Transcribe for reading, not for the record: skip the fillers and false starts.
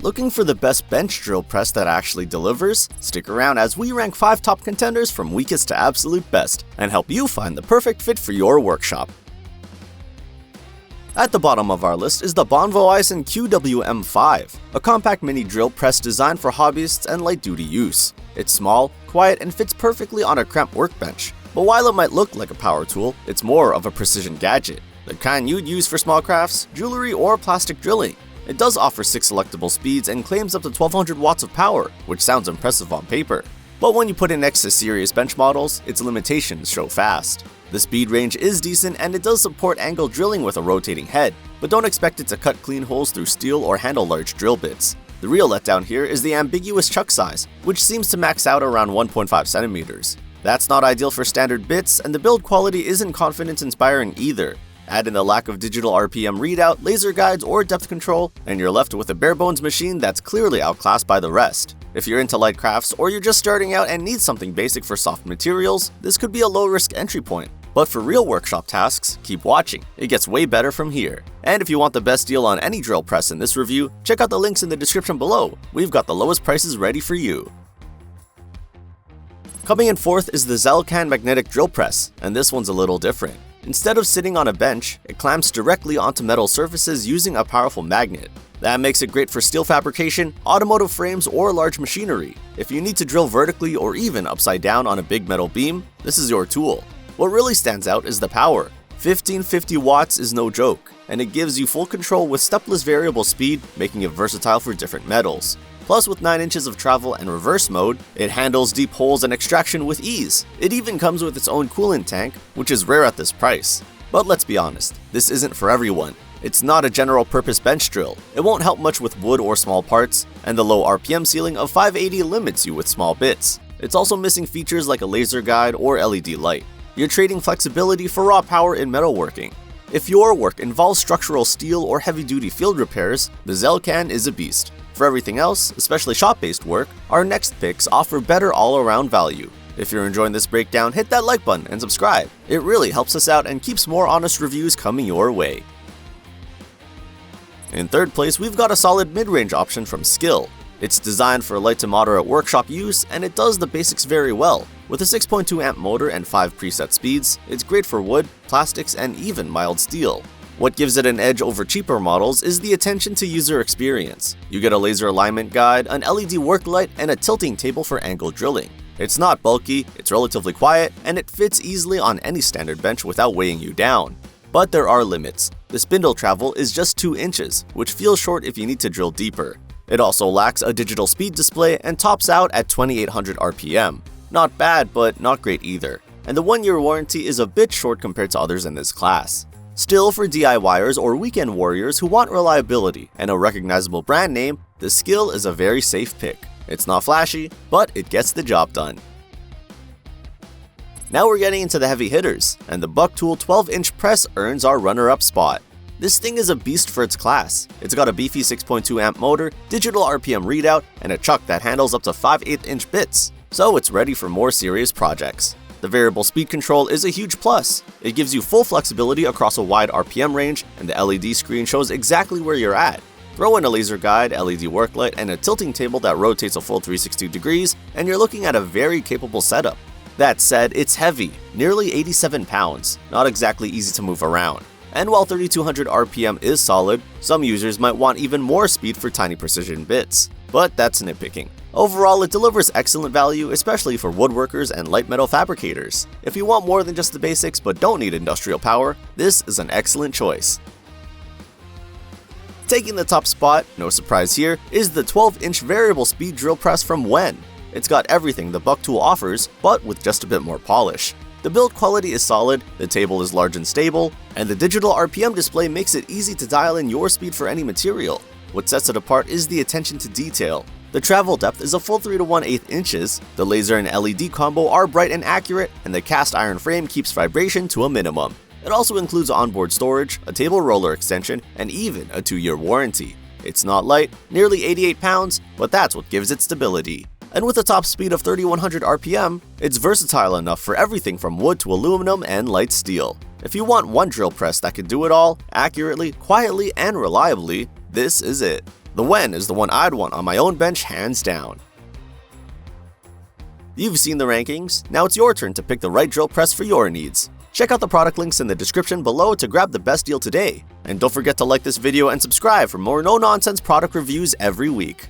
Looking for the best bench drill press that actually delivers? Stick around as we rank 5 top contenders from weakest to absolute best and help you find the perfect fit for your workshop. At the bottom of our list is the Bonvoisin QWM-5, a compact mini drill press designed for hobbyists and light-duty use. It's small, quiet, and fits perfectly on a cramped workbench. But while it might look like a power tool, it's more of a precision gadget, the kind you'd use for small crafts, jewelry, or plastic drilling. It does offer 6 selectable speeds and claims up to 1200 watts of power, which sounds impressive on paper. But when you put it next to serious bench models, its limitations show fast. The speed range is decent and it does support angle drilling with a rotating head, but don't expect it to cut clean holes through steel or handle large drill bits. The real letdown here is the ambiguous chuck size, which seems to max out around 1.5 centimeters. That's not ideal for standard bits, and the build quality isn't confidence-inspiring either. Add in the lack of digital RPM readout, laser guides, or depth control, and you're left with a bare-bones machine that's clearly outclassed by the rest. If you're into light crafts or you're just starting out and need something basic for soft materials, this could be a low-risk entry point. But for real workshop tasks, keep watching. It gets way better from here. And if you want the best deal on any drill press in this review, check out the links in the description below. We've got the lowest prices ready for you. Coming in fourth is the ZELCAN magnetic drill press, and this one's a little different. Instead of sitting on a bench, it clamps directly onto metal surfaces using a powerful magnet. That makes it great for steel fabrication, automotive frames, or large machinery. If you need to drill vertically or even upside down on a big metal beam, this is your tool. What really stands out is the power. 1550 watts is no joke, and it gives you full control with stepless variable speed, making it versatile for different metals. Plus, with 9 inches of travel and reverse mode, it handles deep holes and extraction with ease. It even comes with its own coolant tank, which is rare at this price. But let's be honest, this isn't for everyone. It's not a general-purpose bench drill. It won't help much with wood or small parts, and the low RPM ceiling of 580 limits you with small bits. It's also missing features like a laser guide or LED light. You're trading flexibility for raw power in metalworking. If your work involves structural steel or heavy-duty field repairs, the ZELCAN is a beast. For everything else, especially shop-based work, our next picks offer better all-around value. If you're enjoying this breakdown, hit that like button and subscribe. It really helps us out and keeps more honest reviews coming your way. In third place, we've got a solid mid-range option from SKIL. It's designed for light to moderate workshop use, and it does the basics very well. With a 6.2 amp motor and 5 preset speeds, it's great for wood, plastics, and even mild steel. What gives it an edge over cheaper models is the attention to user experience. You get a laser alignment guide, an LED work light, and a tilting table for angle drilling. It's not bulky, it's relatively quiet, and it fits easily on any standard bench without weighing you down. But there are limits. The spindle travel is just 2 inches, which feels short if you need to drill deeper. It also lacks a digital speed display and tops out at 2800 RPM. Not bad, but not great either. And the 1-year warranty is a bit short compared to others in this class. Still, for DIYers or weekend warriors who want reliability and a recognizable brand name, the SKIL is a very safe pick. It's not flashy, but it gets the job done. Now we're getting into the heavy hitters, and the BUCKTOOL 12-inch press earns our runner-up spot. This thing is a beast for its class. It's got a beefy 6.2 amp motor, digital RPM readout, and a chuck that handles up to 5/8 inch bits, so it's ready for more serious projects. The variable speed control is a huge plus. It gives you full flexibility across a wide RPM range, and the LED screen shows exactly where you're at. Throw in a laser guide, LED work light, and a tilting table that rotates a full 360 degrees, and you're looking at a very capable setup. That said, it's heavy, nearly 87 pounds, not exactly easy to move around. And while 3200 RPM is solid, some users might want even more speed for tiny precision bits. But that's nitpicking. Overall, it delivers excellent value, especially for woodworkers and light metal fabricators. If you want more than just the basics but don't need industrial power, this is an excellent choice. Taking the top spot, no surprise here, is the 12-inch variable speed drill press from WEN. It's got everything the BUCKTOOL offers, but with just a bit more polish. The build quality is solid, the table is large and stable, and the digital RPM display makes it easy to dial in your speed for any material. What sets it apart is the attention to detail. The travel depth is a full 3 to 1/8 inches, the laser and LED combo are bright and accurate, and the cast iron frame keeps vibration to a minimum. It also includes onboard storage, a table roller extension, and even a 2-year warranty. It's not light, nearly 88 pounds, but that's what gives it stability. And with a top speed of 3100 RPM, it's versatile enough for everything from wood to aluminum and light steel. If you want one drill press that can do it all, accurately, quietly, and reliably, this is it. The Wen is the one I'd want on my own bench hands down. You've seen the rankings, now it's your turn to pick the right drill press for your needs. Check out the product links in the description below to grab the best deal today. And don't forget to like this video and subscribe for more no-nonsense product reviews every week.